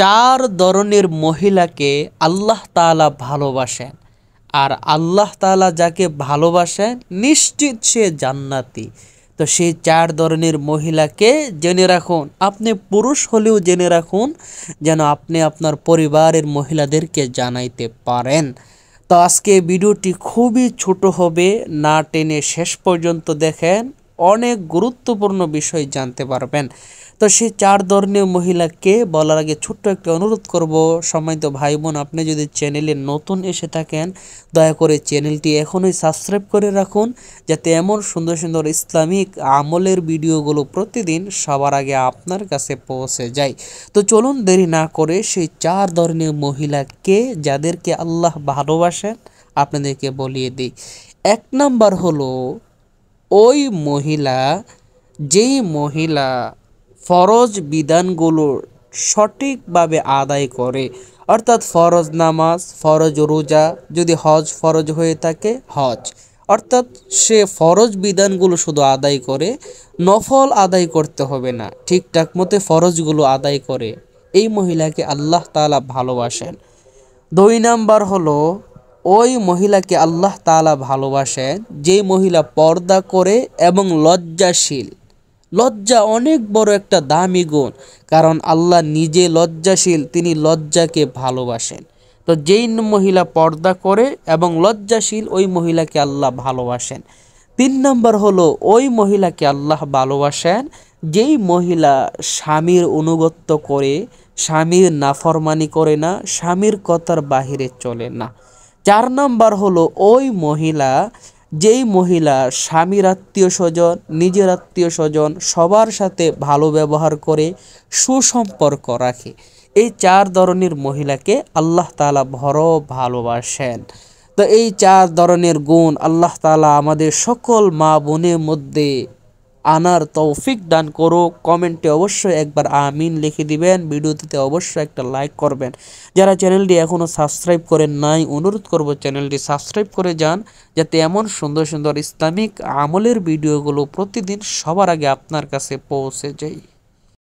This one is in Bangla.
চার ধরনের মহিলাকে আল্লাহ তাআলা ভালোবাসেন, আর আল্লাহ তাআলা যাকে ভালোবাসেন নিশ্চিত সে জান্নাতি। তো সেই চার ধরনের মহিলাকে জেনে রাখুন, আপনি পুরুষ হলেও জেনে রাখুন, যেন আপনি আপনার পরিবারের মহিলাদেরকে জানাইতে পারেন। তো আজকে ভিডিওটি খুবই ছোট হবে, না টেনে শেষ পর্যন্ত দেখেন, অনেক গুরুত্বপূর্ণ বিষয় জানতে পারবেন। তো সেই চার ধরনের মহিলাকে বলার আগে ছোট্ট একটা অনুরোধ করব, সম্মানিত ভাই বোন, আপনি যদি চ্যানেলে নতুন এসে থাকেন দয়া করে চ্যানেলটি এখনই সাবস্ক্রাইব করে রাখুন, যাতে এমন সুন্দর সুন্দর ইসলামিক আমলের ভিডিওগুলো প্রতিদিন সবার আগে আপনার কাছে পৌঁছে যায়। তো চলুন দেরি না করে সেই চার ধরনের মহিলাকে যাদেরকে আল্লাহ ভালোবাসেন আপনাদেরকে বলিয়ে দিই। এক নাম্বার হলো ওই মহিলা, যেই মহিলা ফরজ বিধানগুলো সঠিকভাবে আদায় করে, অর্থাৎ ফরজ নামাজ, ফরজ রোজা, যদি হজ ফরজ হয়ে থাকে হজ, অর্থাৎ সে ফরজ বিধানগুলো শুধু আদায় করে, নফল আদায় করতে হবে না, ঠিকঠাক মতো ফরজগুলো আদায় করে, এই মহিলাকে আল্লাহ তাআলা ভালোবাসেন। দুই নাম্বার হলো ওই মহিলাকে আল্লাহ তাআলা ভালোবাসেন যেই মহিলা পর্দা করে এবং লজ্জাশীল। লজ্জা অনেক বড় একটা দামি গুণ, কারণ আল্লাহ নিজে লজ্জাশীল, তিনি লজ্জাকে ভালোবাসেন। তো যেই মহিলা পর্দা করে এবং লজ্জাশীল, ওই মহিলাকে আল্লাহ ভালোবাসেন। তিন নম্বর হলো ওই মহিলাকে আল্লাহ ভালোবাসেন যেই মহিলা স্বামীর অনুগত্য করে, স্বামীর নাফরমানি করে না, স্বামীর কথার বাহিরে চলে না। চার নাম্বার হলো ওই মহিলা, যেই মহিলা স্বামীর আত্মীয় স্বজন, নিজের আত্মীয় স্বজন সবার সাথে ভালো ব্যবহার করে, সুসম্পর্ক রাখে। এই চার ধরনের মহিলাকে আল্লাহ তাআলা বড় ভালোবাসেন। তো এই চার ধরনের গুণ আল্লাহ তাআলা আমাদের সকল মা বোনের মধ্যে আনার তৌফিক দান করুক। কমেন্টে অবশ্যই একবার আমিন লিখে দিবেন, ভিডিওটিতে অবশ্যই একটা লাইক করবেন। যারা চ্যানেলটি এখনও সাবস্ক্রাইব করেন নাই, অনুরোধ করব চ্যানেলটি সাবস্ক্রাইব করে যান, যাতে এমন সুন্দর সুন্দর ইসলামিক আমলের ভিডিওগুলো প্রতিদিন সবার আগে আপনার কাছে পৌঁছে যায়।